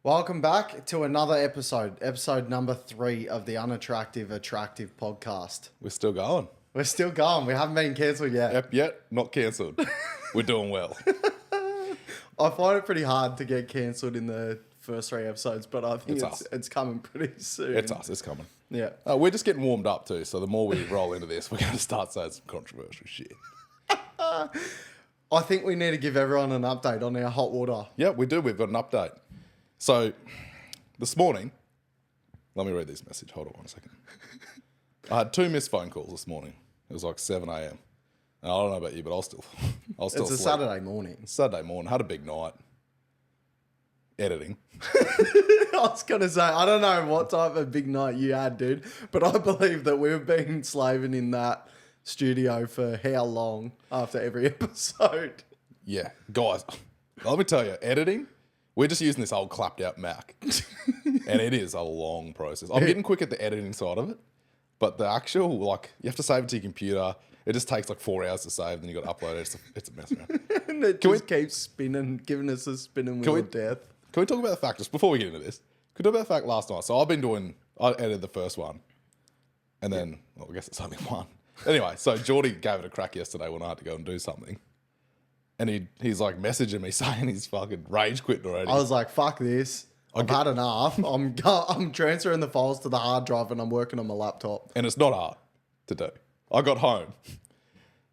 Welcome back to another episode number 3 of the Unattractive Attractive podcast. We're still going. We're still going. We haven't been cancelled yet. Yet not cancelled. We're doing well. I find it pretty hard to get cancelled in the first 3 episodes, but I think it's coming pretty soon. It's us. It's coming. Yeah. We're just getting warmed up too. So the more we roll into this, we're going to start saying some controversial shit. I think we need to give everyone an update on our hot water. Yeah, we do. We've got an update. So this morning, let me read this message. Hold on 1 second. I had 2 missed phone calls this morning. It was like 7 a.m. And I don't know about you, but I was still It's asleep. a Saturday morning. Saturday morning. Had a big night. Editing. I was going to say, I don't know what type of big night you had, dude, but I believe that we've been slaving in that studio for how long after every episode? Yeah. Guys, let me tell you, editing, we're just using this old clapped out Mac. And it is a long process. I'm getting quick at the editing side of it. But the actual, like, you have to save it to your computer. It just takes like 4 hours to save. Then you got to upload it. It's a mess, man. And it just keeps spinning, giving us a spinning wheel of death. Can we talk about the fact, just before we get into this, can we talk about the fact last night? So I edited the first one. And then, well, I guess it's only one. Anyway, so Jody gave it a crack yesterday when I had to go and do something. And he's like messaging me saying he's fucking rage quitting already. I was like, fuck this. I've had enough. I'm transferring the files to the hard drive and I'm working on my laptop. And it's not hard to do. I got home.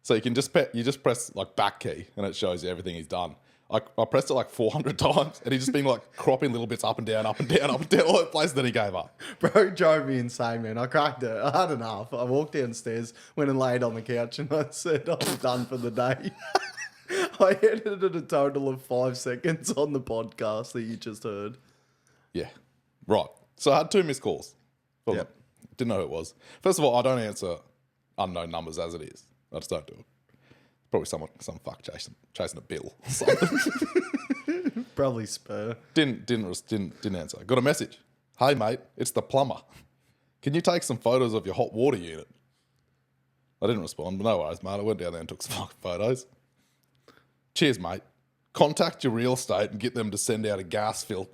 So you can just press like back key and it shows you everything he's done. I pressed it like 400 times and he's just been like cropping little bits up and down, up and down, up and down, all over the place, and then he gave up. Bro, drove me insane, man. I cracked it. I had enough. I walked downstairs, went and laid on the couch and I said, I'm done for the day. I edited a total of 5 seconds on the podcast that you just heard. Yeah. Right. So I had 2 missed calls. Yep. Didn't know who it was. First of all, I don't answer unknown numbers as it is. I just don't do it. Probably some fuck chasing a bill or something. Probably Spur. Didn't answer. Got a message. Hey mate, it's the plumber. Can you take some photos of your hot water unit? I didn't respond, but no worries, mate. I went down there and took some fucking photos. Cheers, mate. Contact your real estate and get them to send out a gas fitter.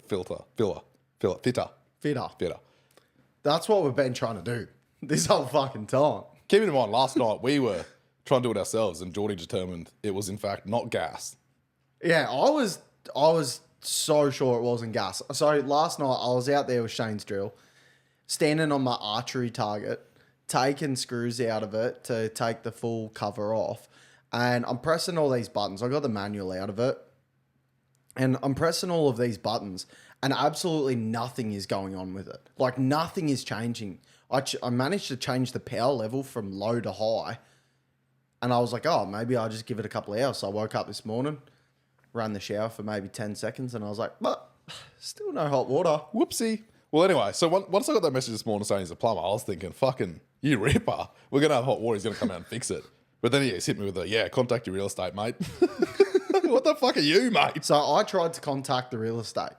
That's what we've been trying to do this whole fucking time. Keeping in mind, last night we were trying to do it ourselves, and Jody determined it was in fact not gas. Yeah, I was so sure it wasn't gas. So last night I was out there with Shane's drill, standing on my archery target, taking screws out of it to take the full cover off, and I'm pressing all these buttons. I got the manual out of it, and I'm pressing all of these buttons, and absolutely nothing is going on with it. Like, nothing is changing. I managed to change the power level from low to high, and I was like, oh, maybe I'll just give it a couple of hours. So I woke up this morning, ran the shower for maybe 10 seconds, and I was like, but still no hot water. Whoopsie. Well, anyway, so once I got that message this morning saying he's a plumber, I was thinking, fucking, you ripper. We're going to have hot water. He's going to come out and fix it. But then he's hit me with contact your real estate, mate. What the fuck are you, mate? So I tried to contact the real estate.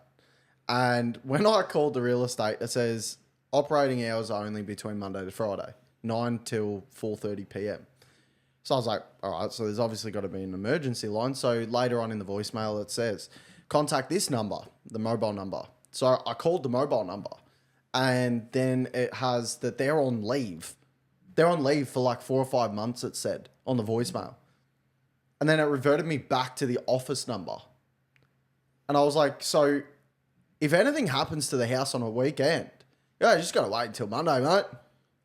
And when I called the real estate, it says operating hours are only between Monday to Friday, 9 till 4:30 p.m. So I was like, all right, so there's obviously got to be an emergency line. So later on in the voicemail, it says, contact this number, the mobile number. So I called the mobile number, and then it has that they're on leave. They're on leave for like 4 or 5 months, it said, on the voicemail. And then it reverted me back to the office number. And I was like, so if anything happens to the house on a weekend, you just got to wait until Monday, mate.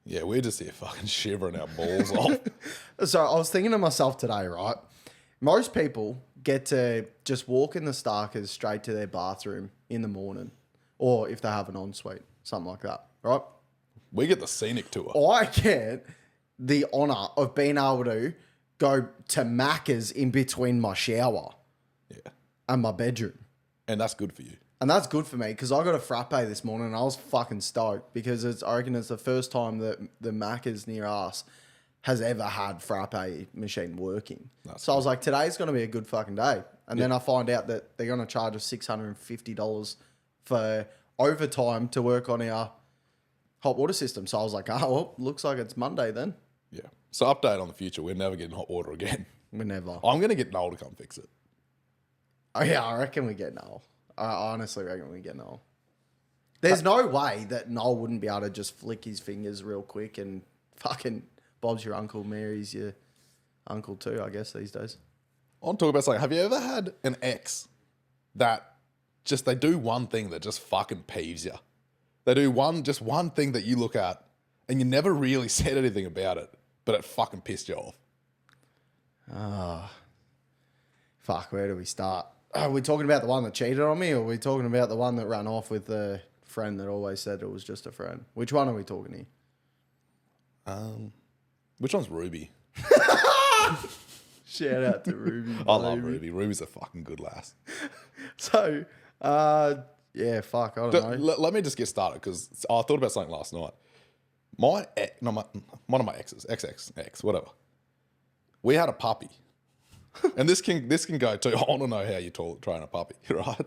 Yeah, we're just here fucking shivering our balls off. So I was thinking to myself today, right? Most people get to just walk in the Starkers straight to their bathroom in the morning, or if they have an ensuite, something like that, right? We get the scenic tour. I get the honour of being able to go to Macca's in between my shower and my bedroom. And that's good for you. And that's good for me because I got a frappe this morning and I was fucking stoked because I reckon it's the first time that the Macca's near us has ever had frappe machine working. So I was like, today's going to be a good fucking day. And then I find out that they're going to charge us $650 for overtime to work on our hot water system. So I was like, oh, well, looks like it's Monday then. Yeah. So update on the future. We're never getting hot water again. We're never. I'm going to get Noel to come fix it. Oh, yeah, I reckon we get Noel. I honestly reckon we get Noel. There's no way that Noel wouldn't be able to just flick his fingers real quick and fucking Bob's your uncle, Mary's your uncle too, I guess, these days. I want to talk about something. Have you ever had an ex that just, they do one thing that just fucking peeves you? They do just one thing that you look at and you never really said anything about it, but it fucking pissed you off. Fuck, where do we start? Are we talking about the one that cheated on me, or are we talking about the one that ran off with the friend that always said it was just a friend? Which one are we talking here? Which one's Ruby? Shout out to Ruby. I love Ruby. Ruby's a fucking good lass. So, yeah, fuck, I don't know. Let me just get started because I thought about something last night. One of my exes, ex, whatever. We had a puppy, and this can go too. I want to know how you train a puppy, right?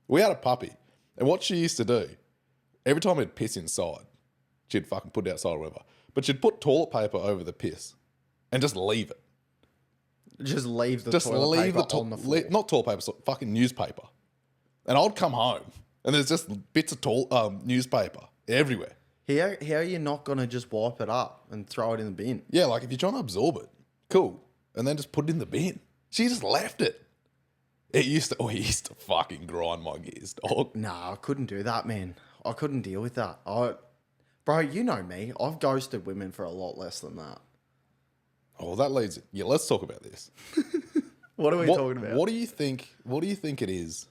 We had a puppy, and what she used to do, every time we'd piss inside, she'd fucking put it outside or whatever, but she'd put toilet paper over the piss and just leave it. Just leave the toilet paper on the floor. Not toilet paper, so fucking newspaper. And I'd come home, and there's just bits of newspaper everywhere. How are you not going to just wipe it up and throw it in the bin? Yeah, like if you're trying to absorb it, cool. And then just put it in the bin. She just left it. It used to fucking grind my gears, dog. Nah, I couldn't do that, man. I couldn't deal with that. Bro, you know me. I've ghosted women for a lot less than that. Oh, that leads... Yeah, let's talk about this. What are we talking about? What do you think it is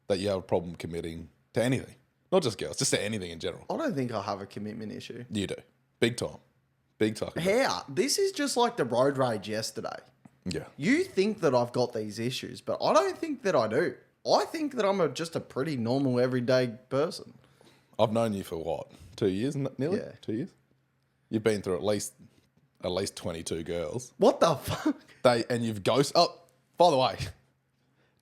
that you have a problem committing to anything? Not just girls, just to anything in general. I don't think I have a commitment issue. You do. Big time. Big time. How? This is just like the road rage yesterday. Yeah. You think that I've got these issues, but I don't think that I do. I think that I'm just a pretty normal, everyday person. I've known you for what? 2 years, nearly? Yeah. 2 years? You've been through at least 22 girls. What the fuck? And you've ghosted... Oh, by the way,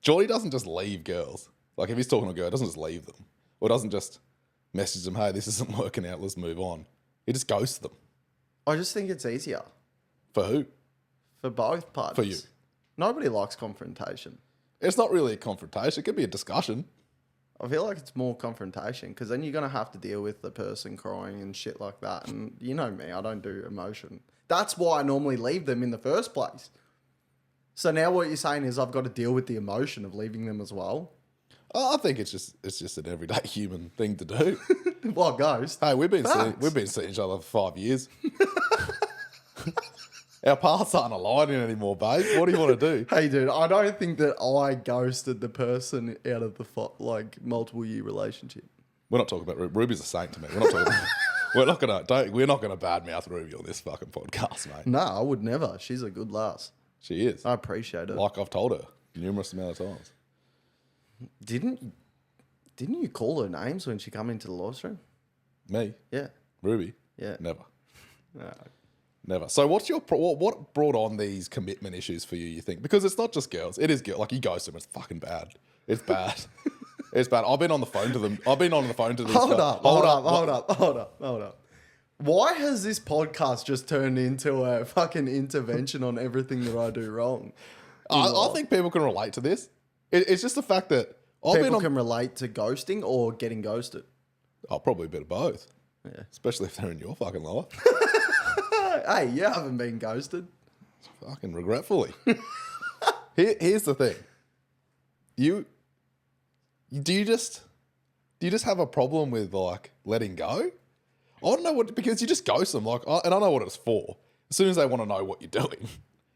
Jody doesn't just leave girls. Like, if he's talking to a girl, he doesn't just leave them. Or doesn't just message them, hey, this isn't working out, let's move on. He just ghosts them. I just think it's easier. For who? For both parties. For you. Nobody likes confrontation. It's not really a confrontation. It could be a discussion. I feel like it's more confrontation because then you're going to have to deal with the person crying and shit like that. And you know me, I don't do emotion. That's why I normally leave them in the first place. So now what you're saying is I've got to deal with the emotion of leaving them as well. I think it's just an everyday human thing to do. What, ghost? Hey, we've been seeing each other for 5 years. Our paths aren't aligning anymore, babe. What do you want to do? Hey, dude, I don't think that I ghosted the person out of the multiple year relationship. We're not talking about Ruby. Ruby's a saint to me. We're not gonna badmouth Ruby on this fucking podcast, mate. No, I would never. She's a good lass. She is. I appreciate it. Like I've told her numerous amount of times. Didn't you call her names when she come into the live stream? Me? Yeah. Ruby? Yeah. Never. No. Never. So what brought on these commitment issues for you, you think? Because it's not just girls. It is girls. Like, you ghost them. It's fucking bad. It's bad. It's bad. I've been on the phone to them. Hold up. Why has this podcast just turned into a fucking intervention on everything that I do wrong? I think people can relate to this. It's just the fact that people can relate to ghosting or getting ghosted. Oh, probably a bit of both. Yeah. Especially if they're in your fucking life. Hey, you haven't been ghosted. Fucking regretfully. Here's the thing. Do you just have a problem with, like, letting go? I don't know because you just ghost them. Like, and I know what it's for. As soon as they want to know what you're doing,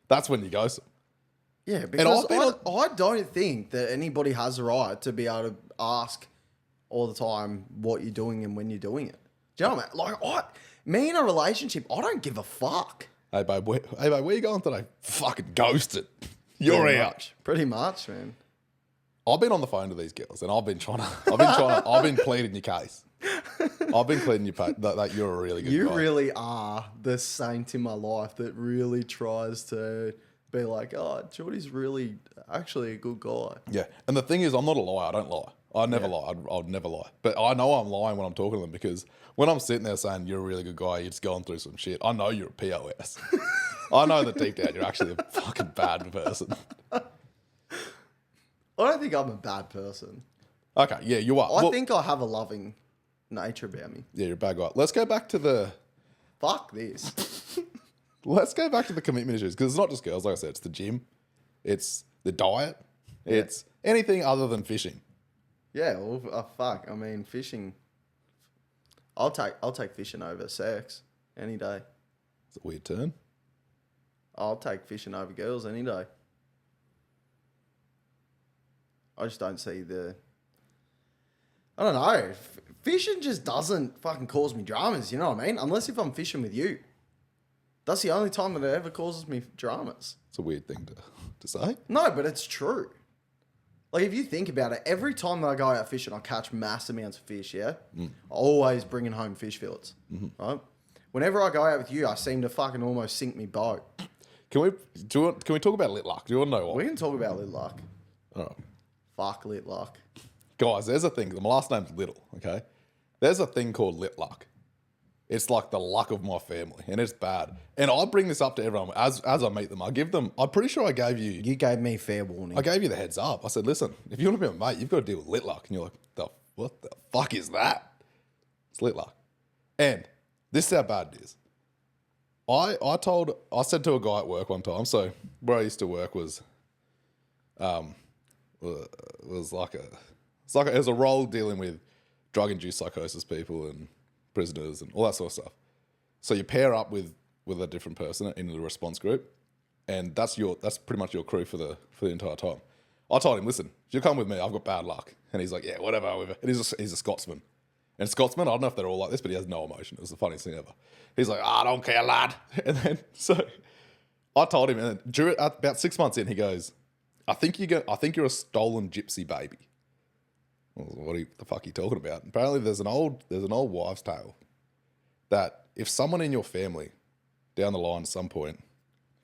that's when you ghost them. Yeah, because I don't think that anybody has a right to be able to ask all the time what you're doing and when you're doing it. Do you know what I mean? Like, me in a relationship, I don't give a fuck. Hey, babe, where you going today? Fucking ghosted. You're out. Pretty much, man. I've been on the phone to these girls and I've been pleading your case. I've been pleading your case that you're a really good guy. You really are the saint in my life that really tries to be like, oh, Jordy's really actually a good guy. Yeah. And the thing is, I'm not a liar. I don't lie. I never lie. I'd never lie. But I know I'm lying when I'm talking to them because when I'm sitting there saying you're a really good guy, you're just going through some shit, I know you're a POS. I know that deep down you're actually a fucking bad person. I don't think I'm a bad person. Okay, yeah, you are. I think I have a loving nature about me. Yeah, you're a bad guy. Let's go back to the commitment issues, because it's not just girls. Like I said, it's the gym, it's the diet, it's anything other than fishing. Yeah, well, fuck. I mean, fishing. I'll take fishing over sex any day. It's a weird turn. I'll take fishing over girls any day. I just don't see the. I don't know. Fishing just doesn't fucking cause me dramas. You know what I mean? Unless if I'm fishing with you. That's the only time that it ever causes me dramas. It's a weird thing to say. No, but it's true. Like, if you think about it, every time that I go out fishing, I catch mass amounts of fish, yeah? Always bringing home fish fillets, right? Whenever I go out with you, I seem to fucking almost sink me boat. Can we talk about lit luck? Do you want to know what? We can talk about lit luck. Oh. Fuck lit luck. Guys, there's a thing. My last name's Little, okay? There's a thing called lit luck. It's like the luck of my family, and it's bad. And I bring this up to everyone as I meet them. I give them, I'm pretty sure I gave you... You gave me fair warning. I gave you the heads up. I said, listen, if you want to be my mate, you've got to deal with lit luck. And you're like, what the fuck is that? It's lit luck. And this is how bad it is. I said to a guy at work one time, so where I used to work was a role dealing with drug-induced psychosis people and prisoners and all that sort of stuff. So you pair up with a different person in the response group, and that's pretty much your crew for the entire time. I told him, listen, if you come with me, I've got bad luck. And he's like, yeah, whatever. And he's a Scotsman. And Scotsmen, I don't know if they're all like this, but he has no emotion. It was the funniest thing ever. He's like, I don't care, lad. And then, so I told him, and then about 6 months in, he goes, I think you're a stolen gypsy baby. What the fuck are you talking about? Apparently there's an old wives' tale that if someone in your family down the line at some point,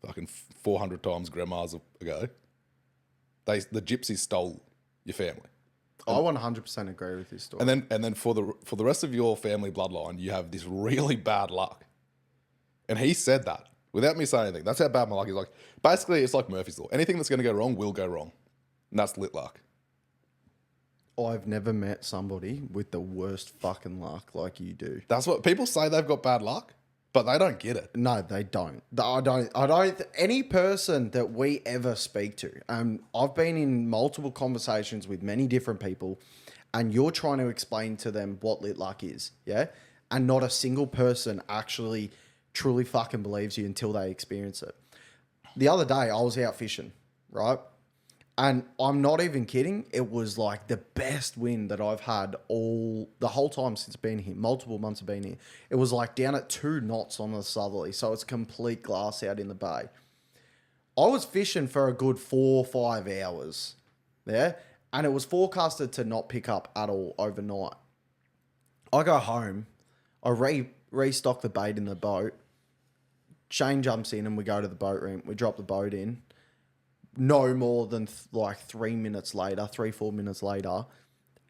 fucking 400 times grandmas ago, the gypsies stole your family. I 100% agree with this story. And then for the rest of your family bloodline, you have this really bad luck. And he said that without me saying anything. That's how bad my luck is. Like, basically, it's like Murphy's Law. Anything that's going to go wrong will go wrong. And that's lit luck. I've never met somebody with the worst fucking luck like you do. That's what people say, they've got bad luck, but they don't get it. No, they don't. I don't. Any person that we ever speak to, I've been in multiple conversations with many different people, and you're trying to explain to them what lit luck is, yeah? And not a single person actually truly fucking believes you until they experience it. The other day, I was out fishing, right? And I'm not even kidding. It was like the best wind that I've had the whole time since being here. Multiple months of being here. It was like down at 2 knots on the southerly. So it's complete glass out in the bay. I was fishing for a good 4 or 5 hours there. And it was forecasted to not pick up at all overnight. I go home. I restock the bait in the boat. Shane jumps in and we go to the boat ramp. We drop the boat in. No more than 3 minutes later, 3-4 minutes later,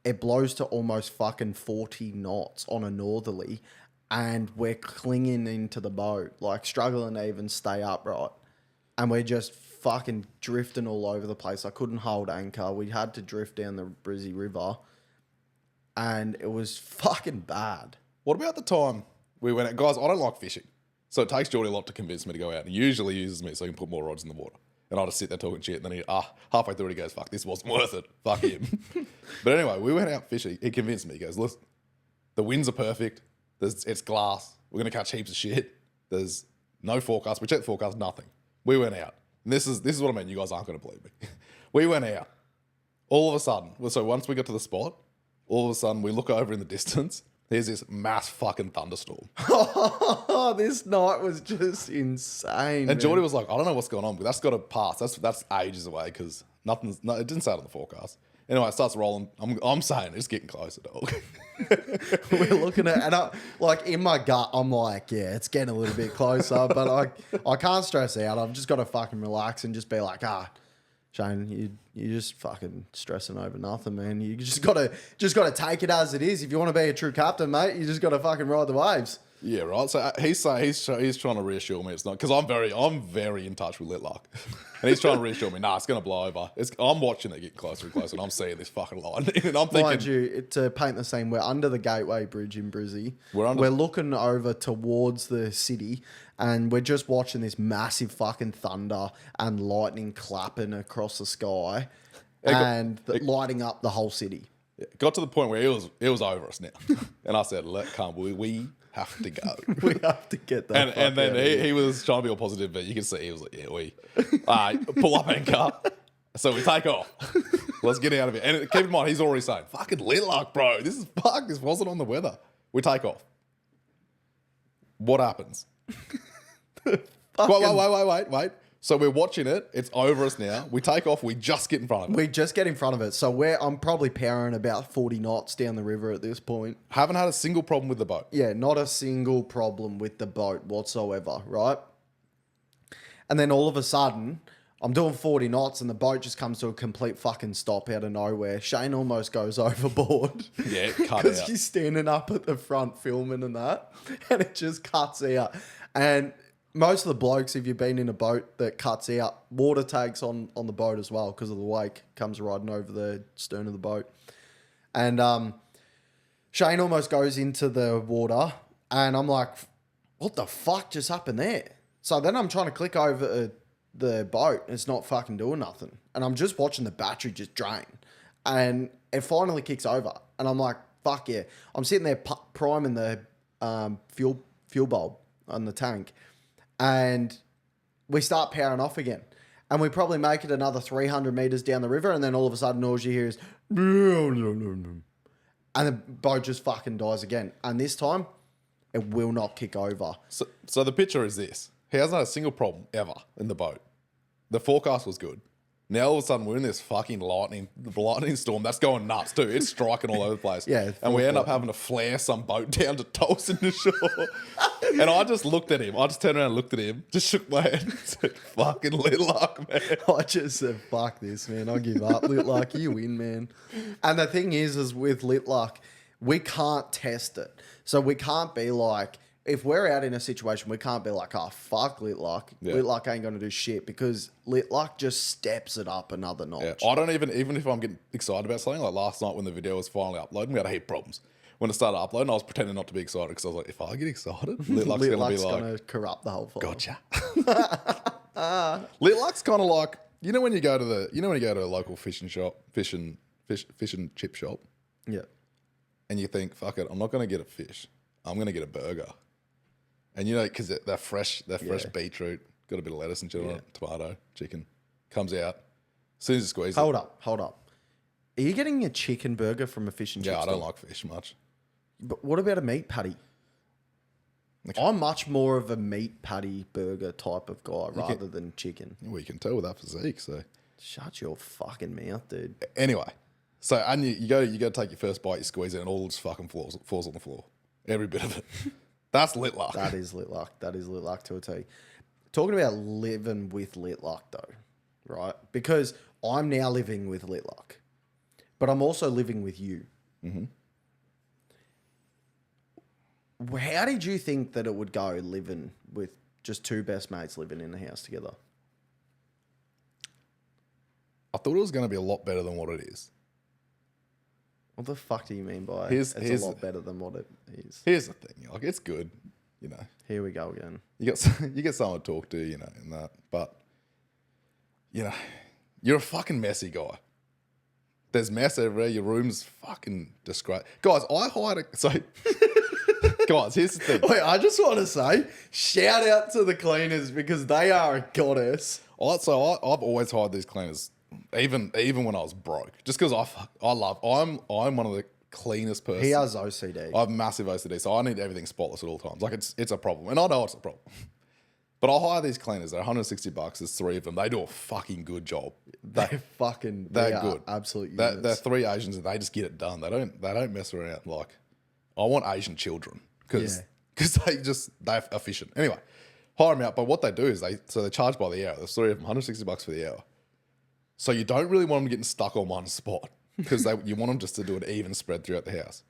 it blows to almost fucking 40 knots on a northerly, and we're clinging into the boat, like struggling to even stay upright. And we're just fucking drifting all over the place. I couldn't hold anchor. We had to drift down the Brizzy River, and it was fucking bad. What about the time we went out? Guys, I don't like fishing, so it takes Jody a lot to convince me to go out. He usually uses me so he can put more rods in the water. And I just sit there talking shit, and then halfway through he goes, fuck, this wasn't worth it. Fuck him. But anyway, we went out fishing. He convinced me. He goes, listen, the winds are perfect. It's glass. We're going to catch heaps of shit. There's no forecast. We checked the forecast, nothing. We went out. And this is what I mean. You guys aren't going to believe me. We went out. All of a sudden, so once we got to the spot, all of a sudden we look over in the distance. There's this mass fucking thunderstorm. This night was just insane. And Jody was like, I don't know what's going on, but that's got to pass. That's ages away because it didn't say it on the forecast. Anyway, it starts rolling. I'm saying it's getting closer, dog. We're looking at, and in my gut, I'm like, yeah, it's getting a little bit closer, but I can't stress out. I've just got to fucking relax and just be like, Shane, you're just fucking stressing over nothing, man. You just gotta take it as it is. If you want to be a true captain, mate, you just gotta fucking ride the waves. Yeah, right. So he's trying to reassure me it's not, because I'm very in touch with Litlock, and he's trying to reassure me, nah, it's gonna blow over. I'm watching it get closer and closer, and I'm seeing this fucking line, and I'm thinking, Mind you, to paint the scene, we're under the Gateway Bridge in Brizzy. We're looking over towards the city, and we're just watching this massive fucking thunder and lightning clapping across the sky, lighting up the whole city. it got to the point where it was over us now, and I said, we have to go. We have to get that. And then he was trying to be all positive, but you can see he was like, yeah, all right, pull up anchor. So we take off. Let's get out of here. And keep in mind, he's already saying, fucking Litlock, bro. This wasn't on the weather. We take off. What happens? Wait. So we're watching it. It's over us now. We take off. We just get in front of it. We just get in front of it. So I'm probably powering about 40 knots down the river at this point. Haven't had a single problem with the boat. Yeah, not a single problem with the boat whatsoever, right? And then all of a sudden, I'm doing 40 knots and the boat just comes to a complete fucking stop out of nowhere. Shane almost goes overboard. Yeah, cut out. Because he's standing up at the front filming and that. And it just cuts out. And most of the blokes, if you've been in a boat that cuts out, water takes on the boat as well because of the wake comes riding over the stern of the boat. And Shane almost goes into the water and I'm like, what the fuck just happened there? So then I'm trying to click over the boat and it's not fucking doing nothing. And I'm just watching the battery just drain. And it finally kicks over. And I'm like, fuck yeah. I'm sitting there priming the fuel bulb on the tank. And we start powering off again. And we probably make it another 300 meters down the river. And then all of a sudden, all you hear is... And the boat just fucking dies again. And this time, it will not kick over. So the picture is this. He hasn't had a single problem ever in the boat. The forecast was good. Now all of a sudden we're in this fucking lightning storm that's going nuts too. It's striking all over the place. Yeah, and we end up having to flare some boat down to toss into shore. And I just looked at him. I just turned around and looked at him. Just shook my head and said, fucking Litlock, man. I just said, fuck this, man. I give up. Litlock, you win, man. And the thing is with Litlock, we can't test it. So we can't be like... If we're out in a situation, we can't be like, oh, fuck Litlock. Yeah. Litlock ain't going to do shit because Litlock just steps it up another notch. Yeah. I don't even if I'm getting excited about something, like last night when the video was finally uploading, we had a heap of problems. When it started uploading, I was pretending not to be excited because I was like, if I get excited, Litlock's going to be like... going to corrupt the whole file. Gotcha. Litlock's kind of like, you know when you go to a local fish and chip shop? Yeah. And you think, fuck it, I'm not going to get a fish. I'm going to get a burger. And you know, because they're fresh beetroot, got a bit of lettuce and chili on it, tomato, chicken, comes out. As soon as you squeeze Hold up. Are you getting a chicken burger from a fish and chip Yeah, I store? don't like fish much. But what about a meat patty? Okay. I'm much more of a meat patty burger type of guy rather than chicken. Well, you can tell with that physique, so. Shut your fucking mouth, dude. Anyway, so and you go to take your first bite, you squeeze it, and all just fucking falls on the floor. Every bit of it. That's Litlock. That is Litlock. That is Litlock to a T. Talking about living with Litlock, though, right? Because I'm now living with Litlock, but I'm also living with you. Mm-hmm. How did you think that it would go living with just two best mates living in the house together? I thought it was going to be a lot better than what it is. What the fuck do you mean by it's a lot better than what it is? Here's the thing, like it's good, you know. Here we go again. You get someone to talk to, you know, and that, but you know, you're a fucking messy guy. There's mess everywhere. Your room's fucking disgrace. Guys, I hired a guys, here's the thing. Wait, I just want to say, shout out to the cleaners because they are a goddess. I've always hired these cleaners. Even when I was broke, just because I'm one of the cleanest person. He has OCD. I have massive OCD, so I need everything spotless at all times. Like it's a problem, and I know it's a problem. But I'll hire these cleaners. They're $160. There's three of them. They do a fucking good job. They're good. Absolutely. They're three Asians, and they just get it done. They don't mess around. Like I want Asian children because they're efficient. Anyway, hire them out. But what they do is they charge by the hour. There's three of them, $160 for the hour. So you don't really want them getting stuck on one spot because you want them just to do an even spread throughout the house.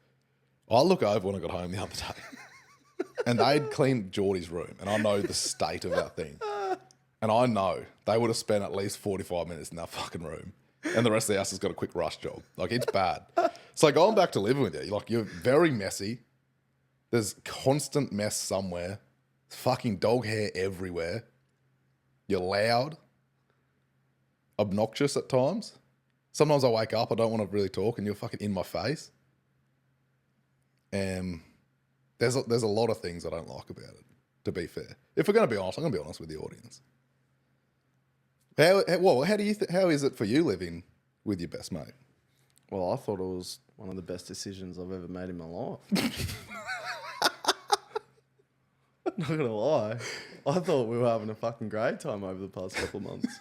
I look over when I got home the other day And they'd cleaned Jordy's room, and I know the state of that thing. And I know they would have spent at least 45 minutes in that fucking room. And the rest of the house has got a quick rush job. Like, it's bad. So going back to living with you, like, you're very messy. There's constant mess somewhere. Fucking dog hair everywhere. You're loud. Obnoxious at times. Sometimes I wake up, I don't want to really talk, and you're fucking in my face. And there's a lot of things I don't like about it, to be fair. If we're going to be honest, I'm going to be honest with the audience. How is it for you living with your best mate? Well, I thought it was one of the best decisions I've ever made in my life. Not going to lie. I thought we were having a fucking great time over the past couple of months.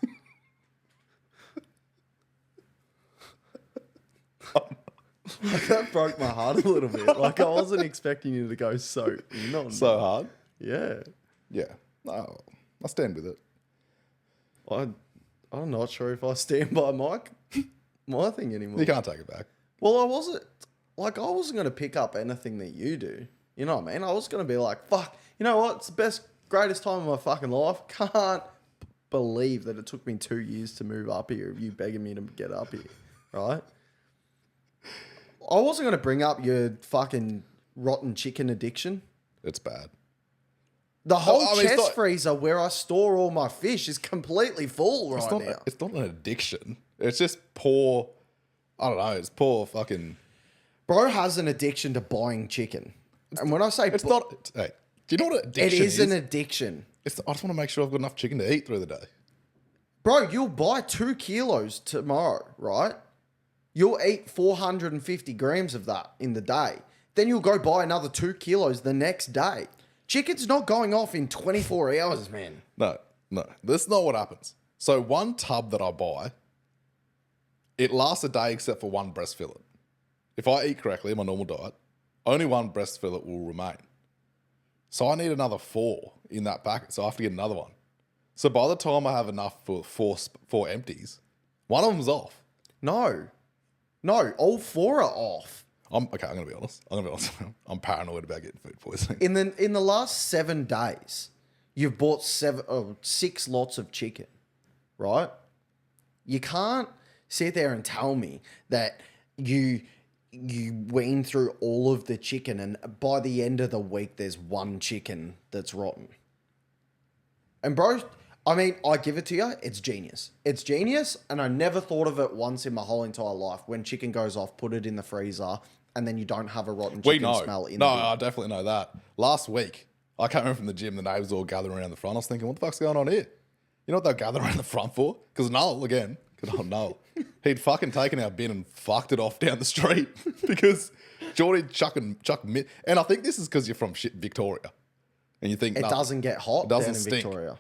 Like, that broke my heart a little bit. Like, I wasn't expecting you to go so in on So me. hard? Yeah. Yeah. No, I stand with it. I'm not sure if I stand by my thing anymore. You can't take it back. Well, I wasn't going to pick up anything that you do. You know what I mean? I was going to be like, fuck, you know what? It's the best, greatest time of my fucking life. Can't believe that it took me 2 years to move up here. You begging me to get up here, right? I wasn't going to bring up your fucking rotten chicken addiction. It's bad. The whole I mean, chest freezer where I store all my fish is completely full now. It's not an addiction. It's just poor, I don't know, it's poor fucking... Bro has an addiction to buying chicken. And when I say... It's not... Hey, do you know what an addiction is? It is an addiction. I just want to make sure I've got enough chicken to eat through the day. Bro, you'll buy 2 kilos tomorrow, right? You'll eat 450 grams of that in the day. Then you'll go buy another 2 kilos the next day. Chicken's not going off in 24 hours, man. No. That's not what happens. So one tub that I buy, it lasts a day except for one breast fillet. If I eat correctly, my normal diet, only one breast fillet will remain. So I need another 4 in that packet, so I have to get another one. So by the time I have enough for four empties, one of them's off. No, all 4 are off. I'm going to be honest. I'm paranoid about getting food poisoning. In the last 7 days, you've bought 6 lots of chicken, right? You can't sit there and tell me that you wean through all of the chicken and by the end of the week there's 1 chicken that's rotten. And bro, I mean, I give it to you, it's genius. It's genius, and I never thought of it once in my whole entire life. When chicken goes off, put it in the freezer, and then you don't have a rotten chicken smell in the bin. I definitely know that. Last week, I came home from the gym, the neighbours all gathered around the front. I was thinking, what the fuck's going on here? You know what they're gathering around the front for? Because Noel, again, good old Noel, he'd fucking taken our bin and fucked it off down the street because Jody chucked and I think this is because you're from Victoria. And you think it doesn't get hot it doesn't down in stink. Victoria.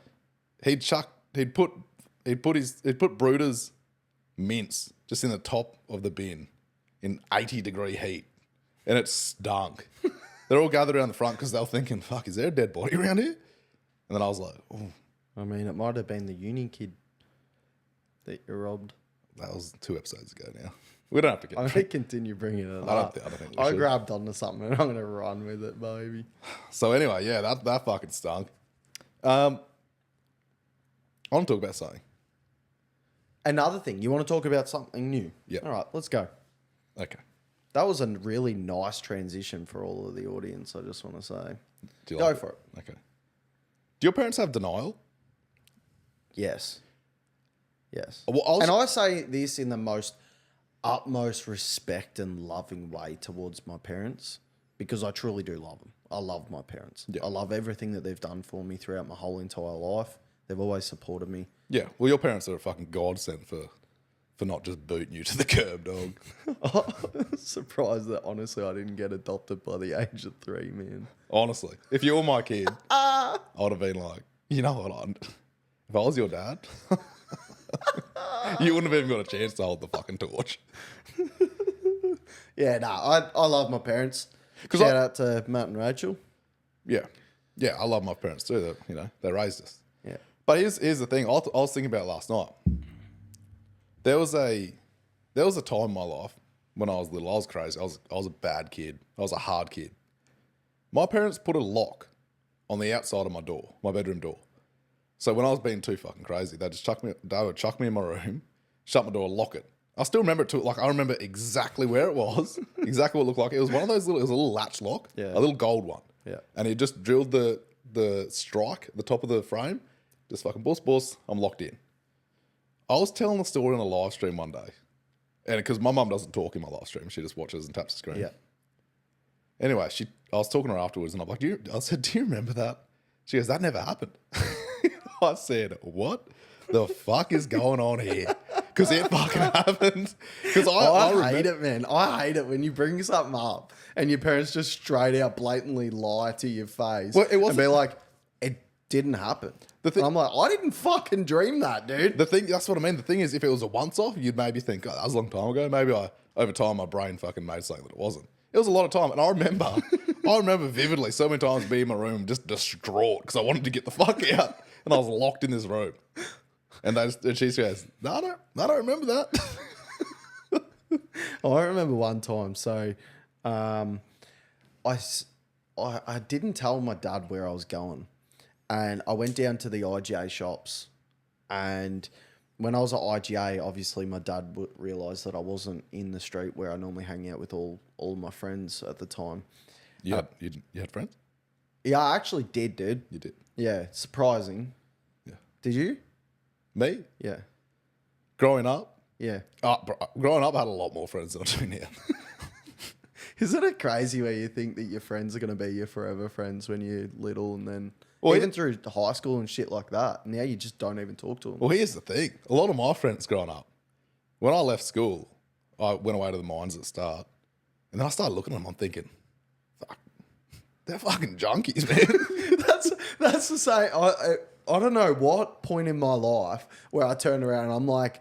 He'd put Bruta's mince just in the top of the bin in 80-degree heat, and it stunk. They're all gathered around the front because they were thinking, fuck, is there a dead body around here? And then I was like, oh. I mean, it might have been the uni kid that you robbed. That was 2 episodes ago now. We don't have to get... I'm going to continue bringing it up. I don't think we I should. grabbed onto something and I'm going to run with it, baby. So anyway, yeah, that fucking stunk. I want to talk about something. Another thing, you want to talk about something new? Yeah. All right, let's go. Okay. That was a really nice transition for all of the audience, I just want to say. Do you Go like for it. Okay. Do your parents have denial? Yes. Well, And I say this in the most utmost respect and loving way towards my parents because I truly do love them. I love my parents. Yeah. I love everything that they've done for me throughout my whole entire life. They've always supported me. Yeah. Well, your parents are a fucking godsend for not just booting you to the curb, dog. I'm surprised that honestly I didn't get adopted by the age of 3, man. Honestly, if you were my kid, I would have been like, you know what? If I was your dad, you wouldn't have even got a chance to hold the fucking torch. Yeah, I love my parents. Shout out to Matt and Rachel. Yeah. Yeah, I love my parents too. They raised us. Yeah. But here's the thing. I was thinking about it last night. There was a time in my life when I was little. I was crazy. I was a bad kid. I was a hard kid. My parents put a lock on the outside of my door, my bedroom door. So when I was being too fucking crazy, Dad would chuck me in my room, shut my door, lock it. I still remember it too. Like, I remember exactly where it was, exactly what it looked like. It was one of those it was a little latch lock, Yeah. a little gold one. Yeah. And he just drilled the strike at the top of the frame, just fucking boss, I'm locked in. I was telling the story on a live stream one day. And because my mum doesn't talk in my live stream, she just watches and taps the screen. Yeah. Anyway, I was talking to her afterwards, and I'm like, I said, do you remember that? She goes, that never happened. I said, what the fuck is going on here? Because it fucking happened. Because I hate it, man. I hate it when you bring something up and your parents just straight out blatantly lie to your face. Well, it wasn't, and be like, it didn't happen. I'm like, I didn't fucking dream that, dude. That's what I mean. The thing is, if it was a once-off, you'd maybe think, oh, that was a long time ago. Maybe over time, my brain fucking made something that it wasn't. It was a lot of time. And I remember vividly so many times being in my room just distraught because I wanted to get the fuck out. And I was locked in this room. And she goes, no, I don't remember that. I remember one time. So I didn't tell my dad where I was going. And I went down to the IGA shops. And when I was at IGA, obviously my dad realised that I wasn't in the street where I normally hang out with all of my friends at the time. You had friends? Yeah, I actually did, dude. You did? Yeah, surprising. Yeah. Did you? Me? Yeah. Growing up? Yeah. Growing up, I had a lot more friends than I do now. Isn't it crazy where you think that your friends are going to be your forever friends when you're little and then through high school and shit like that, now you just don't even talk to them? Well, here's the thing. A lot of my friends growing up, when I left school, I went away to the mines at the start, and then I started looking at them, I'm thinking, fuck, they're fucking junkies, man. That's the same. I don't know what point in my life where I turned around and I'm like,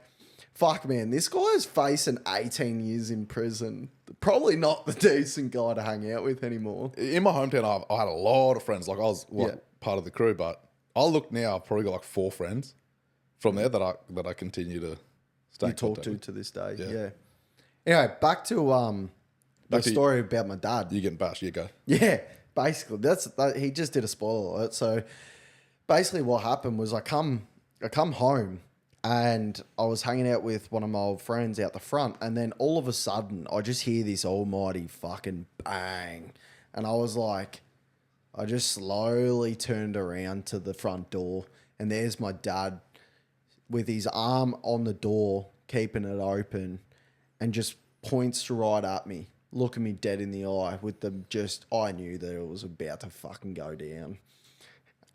fuck, man, this guy's facing 18 years in prison. Probably not the decent guy to hang out with anymore. In my hometown, I had a lot of friends. Like, I was part of the crew, but I look now, I've probably got like 4 friends from there that I continue to stay in talk contact to this day. Yeah. Yeah. Anyway, back to the story about my dad. You getting bashed, you go. Yeah, basically. He just did a spoiler alert. So basically what happened was I come home and I was hanging out with one of my old friends out the front, and then all of a sudden I just hear this almighty fucking bang. And I was like, I just slowly turned around to the front door, and there's my dad with his arm on the door, keeping it open, and just points right at me, looking me dead in the eye with I knew that it was about to fucking go down.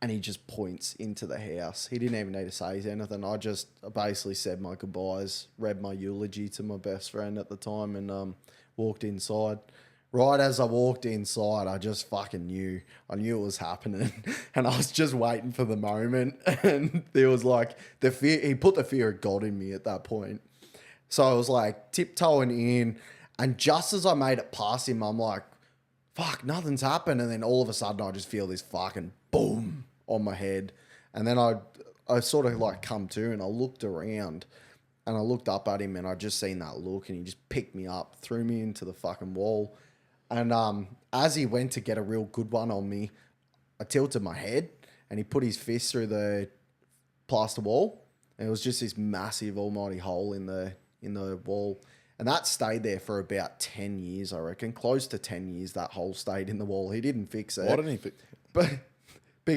And he just points into the house. He didn't even need to say anything. I basically said my goodbyes, read my eulogy to my best friend at the time, and walked inside. Right as I walked inside, I just fucking knew. I knew it was happening. And I was just waiting for the moment. And there was like the fear. He put the fear of God in me at that point. So I was like tiptoeing in. And just as I made it past him, I'm like, fuck, nothing's happened. And then all of a sudden, I just feel this fucking boom on my head. And then I sort of like come to, and I looked around. And I looked up at him, and I just seen that look. And he just picked me up, threw me into the fucking wall. And as he went to get a real good one on me, I tilted my head, and he put his fist through the plaster wall. And it was just this massive almighty hole in the wall. And that stayed there for about 10 years, I reckon. Close to 10 years, that hole stayed in the wall. He didn't fix it. Why didn't he fix it? But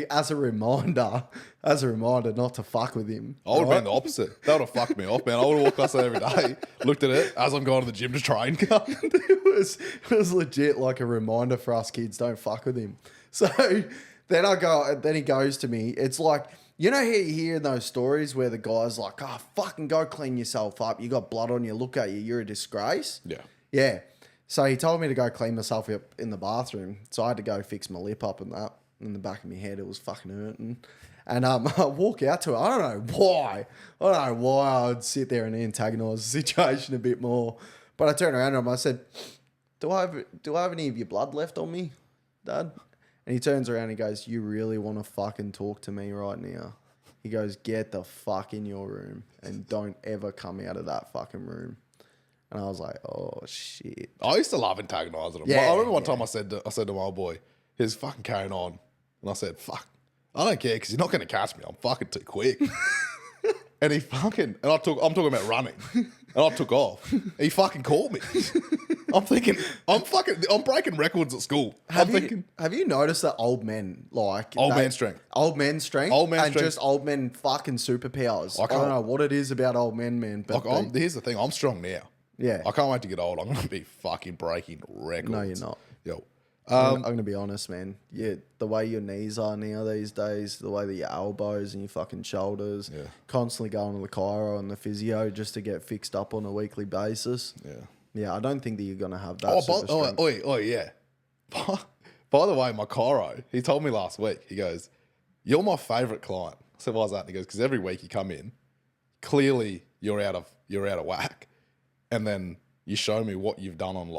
as a reminder not to fuck with him. I would have been the opposite. That would have fucked me off, man. I would have walked past that every day, looked at it as I'm going to the gym to train. It was legit like a reminder for us kids, don't fuck with him. So then he goes to me. It's like, you know how you hear in those stories where the guy's like, oh, fucking go clean yourself up. You got blood on you. Look at you. You're a disgrace. Yeah. Yeah. So he told me to go clean myself up in the bathroom. So I had to go fix my lip up and that. In the back of my head, it was fucking hurting. And I walk out to it. I don't know why I would sit there and antagonise the situation a bit more. But I turned around to him. I said, do I have any of your blood left on me, Dad? And he turns around and he goes, you really want to fucking talk to me right now? He goes, get the fuck in your room and don't ever come out of that fucking room. And I was like, oh, shit. I used to love antagonising him. Yeah, I remember one time I said to my old boy, he was fucking carrying on. And I said, fuck, I don't care because you're not going to catch me. I'm fucking too quick. And he fucking, I'm talking about running. And I took off. He fucking caught me. I'm thinking, I'm breaking records at school. Have you noticed that old men Old man strength. Old men strength? Old man and strength. just old men fucking superpowers. I don't know what it is about old men, man. But Here's the thing, I'm strong now. Yeah. I can't wait to get old. I'm going to be fucking breaking records. No, you're not. Yo. I'm going to be honest, man. Yeah, the way your knees are now these days, the way that your elbows and your fucking shoulders, constantly going to the chiro and the physio just to get fixed up on a weekly basis. Yeah. Yeah, I don't think that you're going to have that strength. Yeah. By the way, my chiro, he told me last week, he goes, you're my favourite client. I said, why's that? And he goes, because every week you come in, clearly you're out of whack. And then you show me what you've done on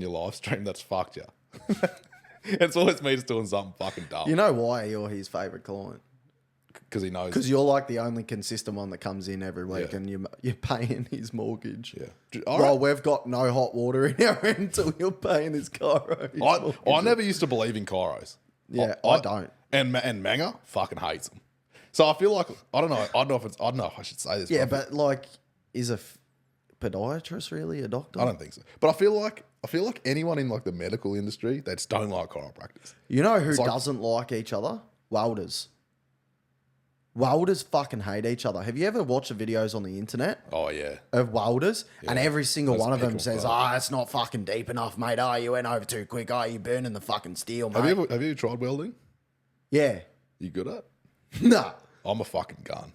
your live stream that's fucked you. It's always me just doing something fucking dumb. You know why you're his favourite client? Because he knows. Because you're like the only consistent one that comes in every week and you're paying his mortgage. Yeah. Well, we've got no hot water in our end until you're paying his chiro. I never used to believe in chiros. Yeah, I don't. And Manga fucking hates them. So I feel like, I don't know if I should say this. Yeah, but like, is a podiatrist really a doctor? I don't think so. But I feel like anyone in like the medical industry, they just don't like chiropractors. You know who doesn't like each other? Welders. Welders fucking hate each other. Have you ever watched the videos on the internet? Oh, yeah. Of welders? Yeah. And every single one of them says, it's not fucking deep enough, mate. Oh, you went over too quick. Oh, you're burning the fucking steel, mate. Have you tried welding? Yeah. You good at? No. I'm a fucking gun.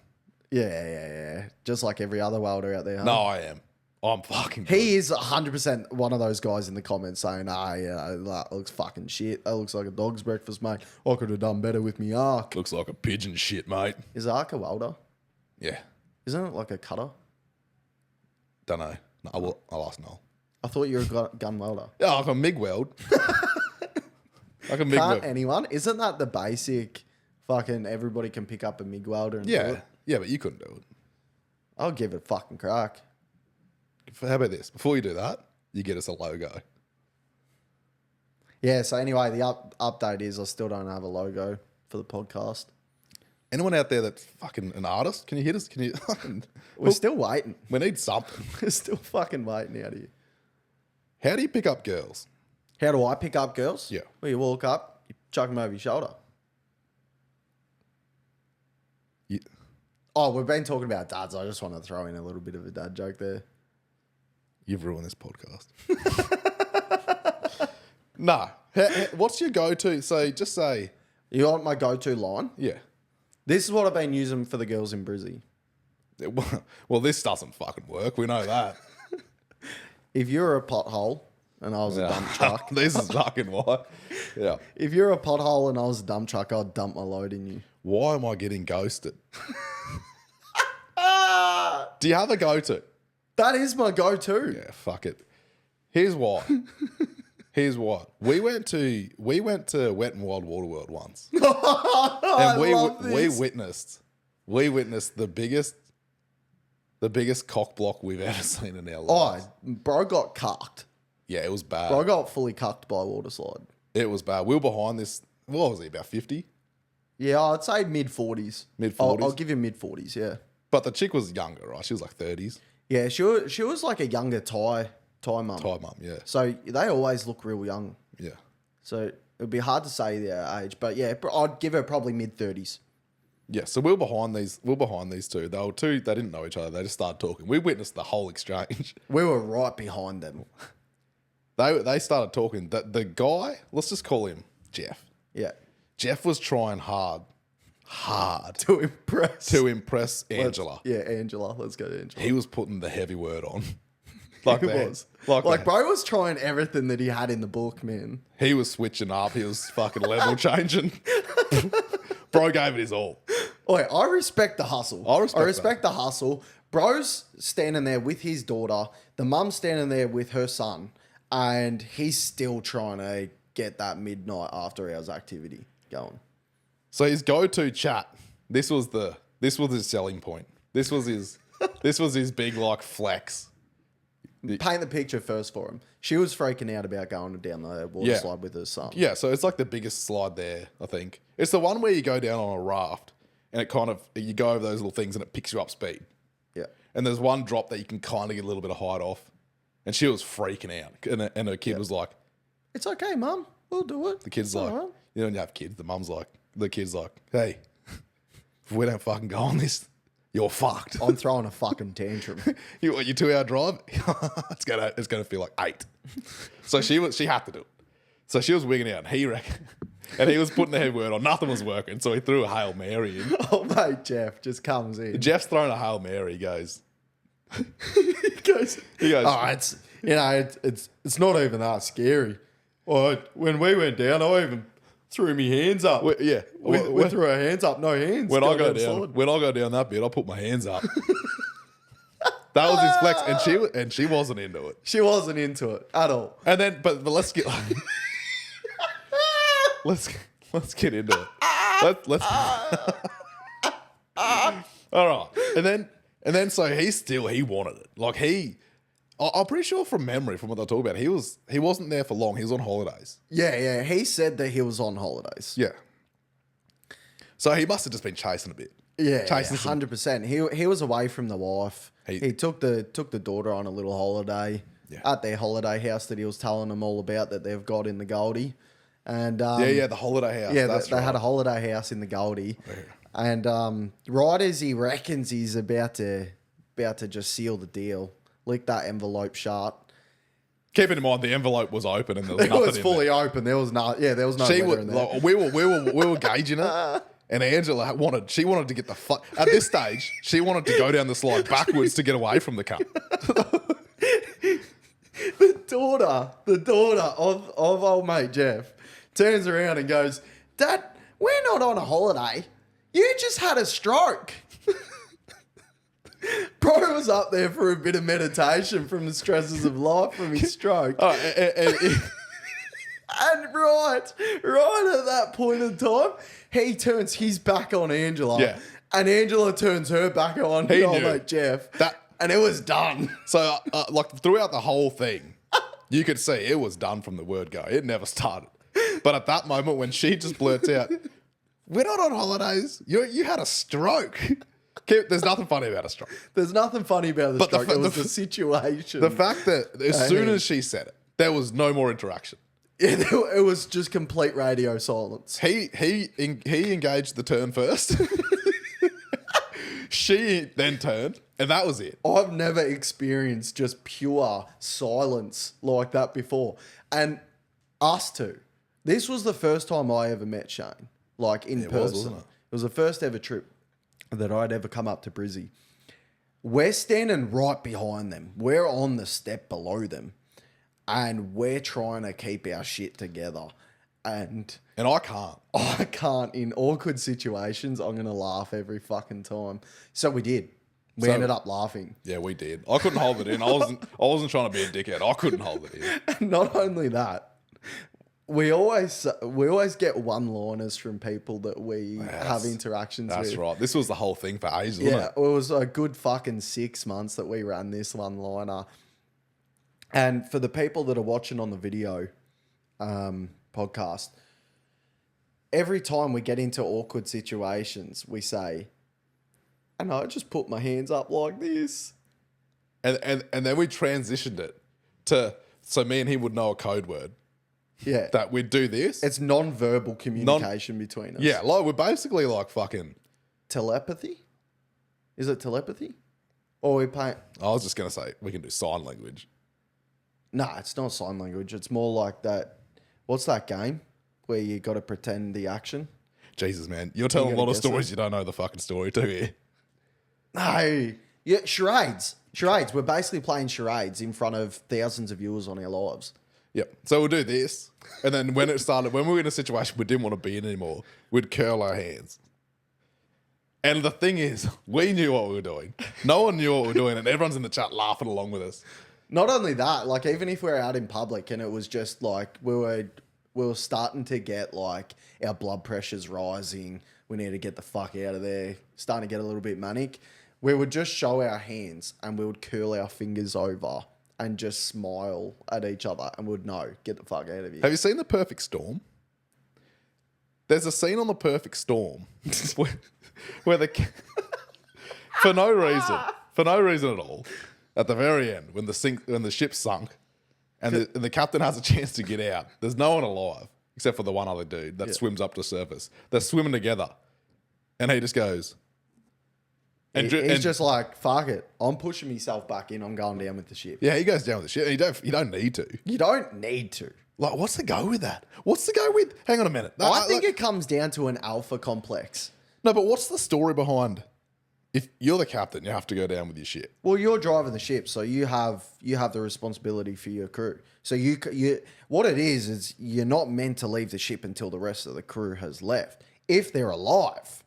Yeah. Just like every other welder out there, huh? No, I am. I'm fucking good. He is 100% one of those guys in the comments saying, that looks fucking shit. That looks like a dog's breakfast, mate. I could have done better with me arc. Looks like a pigeon shit, mate. Is arc a welder? Yeah. Isn't it like a cutter? Don't know. No, I'll ask Noel. I thought you were a gun welder. Yeah, I can MIG weld. I can MIG weld. Can't anyone? Isn't that the basic fucking everybody can pick up a MIG welder and do it? Yeah, but you couldn't do it. I'll give it a fucking crack. How about this? Before you do that, you get us a logo. Yeah, so anyway, the update is I still don't have a logo for the podcast. Anyone out there that's fucking an artist, can you hit us? Can you? We're still waiting. We need something. We're still fucking waiting out here. How do you pick up girls? How do I pick up girls? Yeah. Well, you walk up, you chuck them over your shoulder. Oh, we've been talking about dads. I just want to throw in a little bit of a dad joke there. You've ruined this podcast. Nah. What's your go-to? So just say... You want my go-to line? Yeah. This is what I've been using for the girls in Brizzy. Well, this doesn't fucking work. We know that. If you're a pothole and I was a dump truck... This is fucking why. Yeah. If you're a pothole and I was a dump truck, I'd dump my load in you. Why am I getting ghosted? Do you have a go-to? That is my go-to. Yeah, fuck it. Here's why. We went to Wet and Wild Water World once. And we witnessed the biggest cock block we've ever seen in our lives. Oh, bro got cucked. Yeah, it was bad. Bro got fully cucked by a water slide. It was bad. We were behind this, what was he, about 50? Yeah, I'd say mid-40s. Mid-40s? I'll give you mid-40s, yeah. But the chick was younger, right? She was like 30s. Yeah, she was like a younger Thai mum. Thai mum, yeah. So they always look real young. Yeah. So it'd be hard to say their age, but yeah, I'd give her probably mid-30s. Yeah, so we were behind these two. They didn't know each other. They just started talking. We witnessed the whole exchange. We were right behind them. They started talking. The guy, let's just call him Jeff. Yeah. Jeff was trying hard To impress Angela. Angela. Let's go to Angela. He was putting the heavy word on. Like it was. Like bro was trying everything that he had in the book, man. He was switching up. He was fucking level changing. Bro gave it his all. Wait, I respect the hustle. I respect the hustle. Bro's standing there with his daughter. The mum's standing there with her son. And he's still trying to get that midnight after hours activity going. So his go-to chat, this was his selling point. This was his big like flex. paint the picture first for him. She was freaking out about going down the water slide with her son. Yeah, so it's like the biggest slide there, I think. It's the one where you go down on a raft and it kind of, you go over those little things and it picks you up speed. Yeah. And there's one drop that you can kind of get a little bit of height off. And she was freaking out. And her kid was like, "It's okay, Mum. We'll do it." the kid's It's like, all right." you know, when you have kids, the kid's like, "Hey, if we don't fucking go on this, you're fucked." I'm throwing a fucking tantrum. Your 2-hour drive, it's gonna feel like 8. So she had to do it. So she was wigging out, and he was putting the head word on. Nothing was working, so he threw a Hail Mary in. Oh, mate, Jeff just comes in. Jeff's throwing a Hail Mary. He goes, He goes, "Oh, it's not even that scary. Well, when we went down, I even threw my hands up. We threw our hands up, no hands. when I go down that bit, I put my hands up." That was his flex, and she wasn't into it. She wasn't into it at all. And then, but let's get let's get into it. Let's all right. And then so he wanted it. Like I'm pretty sure from memory, from what they talk about, he wasn't there for long. He was on holidays. Yeah. He said that he was on holidays. Yeah. So he must have just been chasing a bit. Yeah, chasing 100%. He was away from the wife. He took the daughter on a little holiday at their holiday house that he was telling them all about that they've got in the Goldie. And the holiday house. Yeah, that's they right. had a holiday house in the Goldie. Yeah. And right as he reckons he's about to just seal the deal, lick that envelope shut. Keeping in mind the envelope was open and there was nothing. It was fully open. There was no letter in there. Like, we were gauging it. And Angela wanted to get the fuck at this stage. She wanted to go down the slide backwards to get away from the cup. The daughter of old mate Jeff turns around and goes, "Dad, we're not on a holiday. You just had a stroke." Bro was up there for a bit of meditation from the stresses of life from his stroke. Oh, And right at that point in time, he turns his back on Angela. Yeah. And Angela turns her back on old mate Jeff. And it was done. So, like, throughout the whole thing, you could see it was done from the word go. It never started. But at that moment, when she just blurts out, "We're not on holidays. You had a stroke." There's nothing funny about a stroke. There's nothing funny about the stroke. It was the situation. The fact that as soon as she said it, there was no more interaction. Yeah, it was just complete radio silence. He engaged the turn first. She then turned, and that was it. I've never experienced just pure silence like that before. And us two. This was the first time I ever met Shane, like in person. wasn't it? It was the first ever trip that I'd ever come up to Brizzy. We're standing right behind them. We're on the step below them. And we're trying to keep our shit together. And I can't. I can't. In awkward situations, I'm going to laugh every fucking time. So we did. We ended up laughing. Yeah, we did. I couldn't hold it in. I wasn't trying to be a dickhead. I couldn't hold it in. And not only that, we always get one-liners from people that we have interactions with. That's right. This was the whole thing for ages, Yeah, wasn't it was a good fucking 6 months that we ran this one-liner. And for the people that are watching on the video podcast, every time we get into awkward situations, we say, "And I just put my hands up like this." And then we transitioned it to, so me and he would know a code word. Yeah. That we'd do this. It's non-verbal communication between us. Yeah, like we're basically like fucking... Telepathy? Is it telepathy? Or we paint... I was just going to say, we can do sign language. Nah, it's not sign language. It's more like that... What's that game where you got to pretend the action? Jesus, man. You're telling a lot of stories you don't know the fucking story to here. No. Yeah, charades. Charades. We're basically playing charades in front of thousands of viewers on our lives. Yep. So we'll do this. And then when we were in a situation we didn't want to be in anymore, we'd curl our hands. And the thing is, we knew what we were doing. No one knew what we were doing, and everyone's in the chat laughing along with us. Not only that, like even if we're out in public and it was just like we were starting to get like our blood pressure's rising, we need to get the fuck out of there, starting to get a little bit manic, we would just show our hands and we would curl our fingers over and just smile at each other and would know, get the fuck out of here. Have you seen The Perfect Storm? There's a scene on The Perfect Storm where for no reason at all, at the very end, when the ship sunk and the captain has a chance to get out, there's no one alive except for the one other dude that swims up to surface. They're swimming together, and he just goes. He's just like, fuck it. I'm pushing myself back in. I'm going down with the ship. Yeah, he goes down with the ship. And you don't need to. You don't need to. Like, what's the go with that? What's the go with? Hang on a minute. I think it comes down to an alpha complex. No, but what's the story behind? If you're the captain, you have to go down with your ship. Well, you're driving the ship, so you have the responsibility for your crew. So you what it is you're not meant to leave the ship until the rest of the crew has left. If they're alive,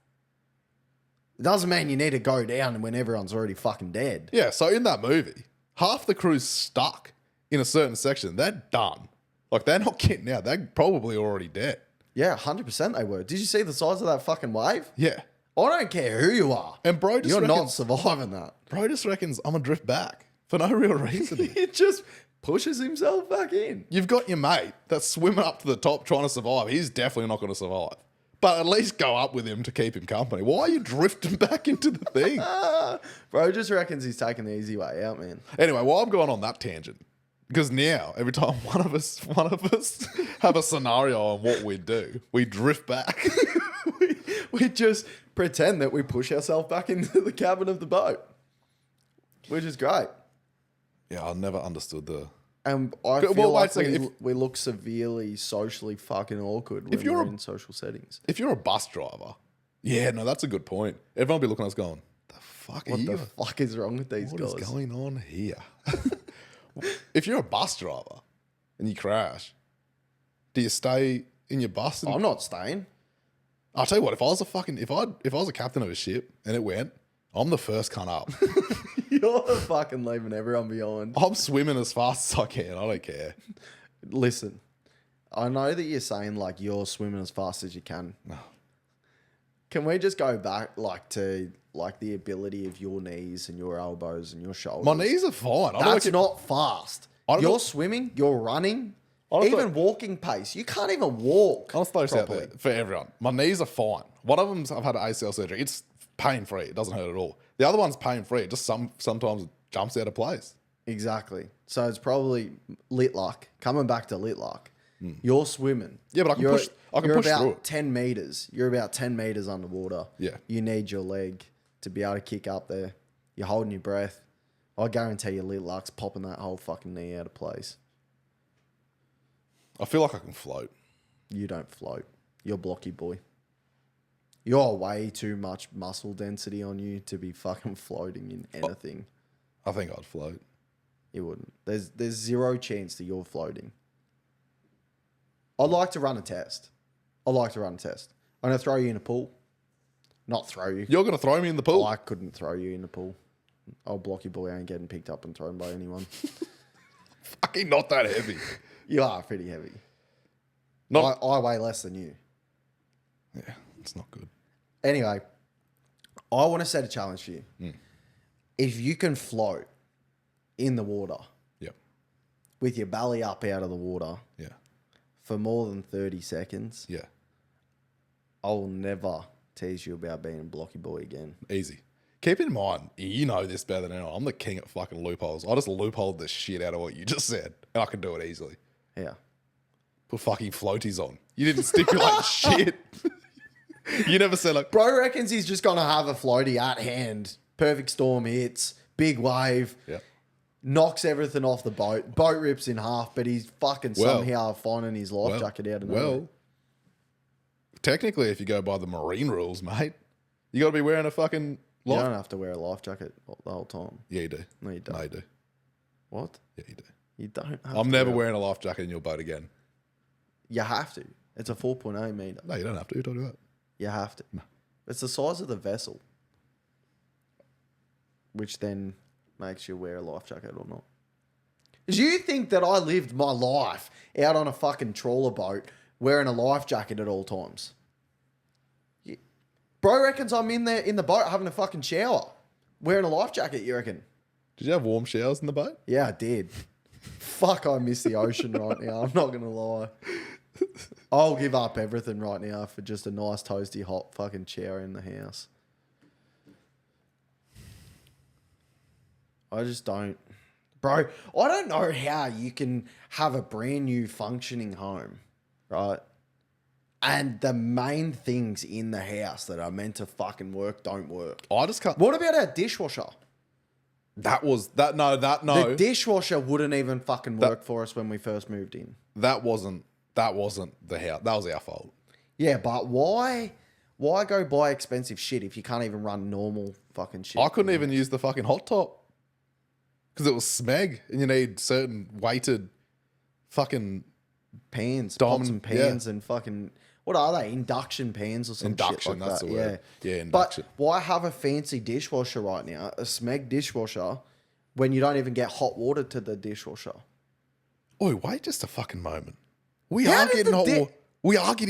it doesn't mean you need to go down when everyone's already fucking dead. Yeah, so in that movie, half the crew's stuck in a certain section. They're done. Like, they're not getting out. They're probably already dead. Yeah, 100% they were. Did you see the size of that fucking wave? Yeah. I don't care who you are. And bro just You're reckons, not surviving that. Bro just reckons I'm going to drift back for no real reason. He just pushes himself back in. You've got your mate that's swimming up to the top trying to survive. He's definitely not going to survive. But at least go up with him to keep him company. Why are you drifting back into the thing? Bro just reckons he's taking the easy way out, man. Anyway, while I'm going on that tangent, because now every time one of us have a scenario on what we do, we drift back. we just pretend that we push ourselves back into the cabin of the boat, which is great. Yeah, I never understood the... And I feel like we look severely socially fucking awkward when we're in social settings. If you're a bus driver, yeah, no, that's a good point. Everyone will be looking at us going, What the fuck is wrong with these guys? What is going on here? If you're a bus driver and you crash, do you stay in your bus? I'm not staying. I'll tell you what, if I was a captain of a ship and it went, I'm the first cunt up. You're fucking leaving everyone behind. I'm swimming as fast as I can. I don't care. Listen, I know that you're saying like you're swimming as fast as you can. No. Can we just go back to the ability of your knees and your elbows and your shoulders? My knees are fine. That's not fast. You're swimming, you're running, even walking pace. You can't even walk. I'll throw this out there for everyone. My knees are fine. One of them, I've had an ACL surgery. It's pain-free. It doesn't hurt at all. The other one's pain-free. It just sometimes it jumps out of place. Exactly. So it's probably lit luck. Coming back to lit luck. You're swimming. Yeah, but I can push you're through about it. 10 meters. You're about 10 meters underwater. Yeah. You need your leg to be able to kick up there. You're holding your breath. I guarantee you lit luck's popping that whole fucking knee out of place. I feel like I can float. You don't float. You're blocky, boy. You're way too much muscle density on you to be fucking floating in anything. I think I'd float. You wouldn't. There's zero chance that you're floating. I'd like to run a test. I'm going to throw you in a pool. Not throw you. You're going to throw me in the pool? I couldn't throw you in the pool. Old blocky boy ain't getting picked up and thrown by anyone. Fucking not that heavy. You are pretty heavy. I weigh less than you. Yeah, it's not good. Anyway, I want to set a challenge for you. If you can float in the water, with your belly up out of the water, for more than 30 seconds, I will never tease you about being a blocky boy again. Easy. Keep in mind, you know this better than anyone. I'm the king at fucking loopholes. I just loopholed the shit out of what you just said, and I can do it easily. Yeah. Put fucking floaties on. You didn't stipulate shit. You never said like... Bro reckons he's just going to have a floaty at hand. Perfect storm hits. Big wave. Yeah. Knocks everything off the boat. Boat rips in half, but he's fucking somehow finding his life jacket out of nowhere. Technically, if you go by the marine rules, mate, you got to be wearing a fucking... You don't have to wear a life jacket the whole time. Yeah, you do. No, you don't. No, you do. What? Yeah, you do. You don't have I'm never wearing a life jacket in your boat again. You have to. It's a 4.8 metre. No, you don't have to. Who told you that? You have to. No. It's the size of the vessel, which then makes you wear a life jacket or not. Do you think that I lived my life out on a fucking trawler boat wearing a life jacket at all times? Bro reckons I'm in there in the boat having a fucking shower wearing a life jacket, you reckon? Did you have warm showers in the boat? Yeah, I did. Fuck, I miss the ocean right now. I'm not going to lie. I'll give up everything right now for just a nice, toasty, hot fucking shower in the house. I just don't. Bro, I don't know how you can have a brand new functioning home, right? And the main things in the house that are meant to fucking work don't work. I just can't. What about our dishwasher? No. The dishwasher wouldn't even fucking work for us when we first moved in. That wasn't the house. That was our fault. Yeah, but why go buy expensive shit if you can't even run normal fucking shit? I couldn't even use the fucking hot top because it was Smeg, and you need certain weighted fucking pans, diamond, pots and pans, and fucking what are they? Induction pans or some induction. shit like That's that. the word. Yeah, induction. But why have a fancy dishwasher right now, a Smeg dishwasher, when you don't even get hot water to the dishwasher? Oh, wait just a fucking moment. We are getting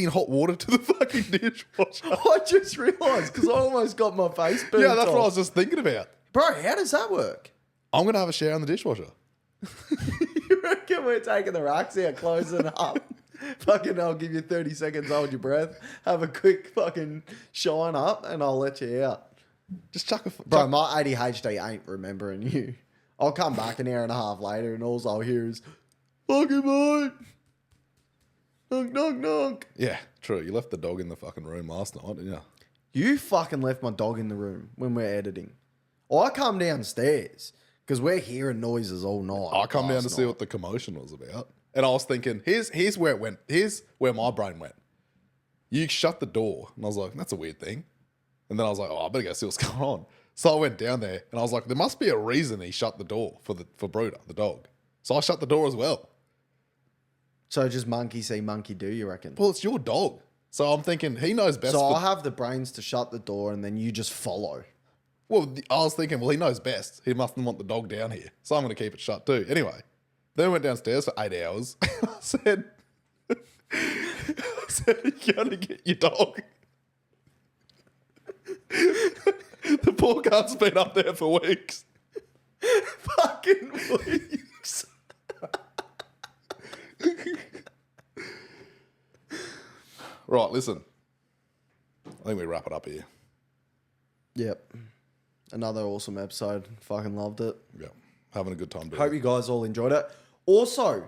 hot water to the fucking dishwasher. I just realised because I almost got my face burnt. Yeah, that's off. what I was just thinking about. Bro, how does that work? I'm going to have a shower in the dishwasher. You reckon we're taking the racks out, closing up? Fucking, I'll give you 30 seconds, hold your breath, have a quick fucking shine up, and I'll let you out. Just chuck a... Bro, my ADHD ain't remembering you. I'll come back an hour and a half later, and all I'll hear is, fucking mate. Knock, knock, knock. Yeah, true. You left the dog in the fucking room last night, didn't you? You fucking left my dog in the room when we're editing. I come downstairs because we're hearing noises all night. I come down to see what the commotion was about. And I was thinking, here's where it went. Here's where my brain went. You shut the door. And I was like, that's a weird thing. And then I was like, oh, I better go see what's going on. So I went down there and I was like, there must be a reason he shut the door for Bruder, the dog. So I shut the door as well. So just monkey see, monkey do, you reckon? Well, it's your dog. So I'm thinking he knows best. So I have the brains to shut the door and then you just follow. Well, I was thinking, well, he knows best. He mustn't want the dog down here. So I'm going to keep it shut too. Anyway, then we went downstairs for 8 hours. I said, you're going to get your dog. The poor cunt's been up there for weeks. Fucking weeks. Right, listen. I think we wrap it up here. Yep. Another awesome episode. Fucking loved it. Yeah, having a good time doing Hope it. you guys all enjoyed it. Also,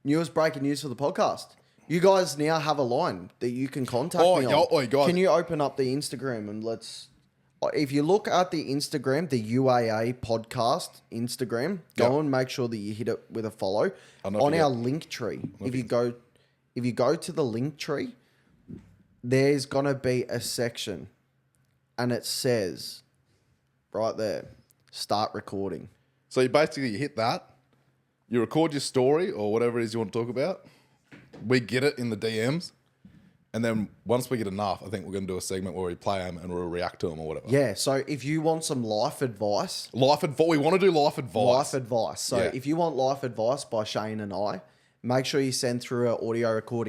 newest breaking news for the podcast. You guys now have a line that you can contact me on. Oh, guys. Can you open up the Instagram and if you look at the Instagram, the UAA podcast Instagram, go and make sure that you hit it with a follow on our link tree. If you go to the link tree, there's gonna be a section, and it says right there, start recording. So you basically hit that, you record your story or whatever it is you want to talk about. We get it in the DMs. And then once we get enough, I think we're going to do a segment where we play them and we'll react to them or whatever. Yeah, so if you want some life advice. We want to do life advice. So if you want life advice by Shane and I, make sure you send through an audio recording.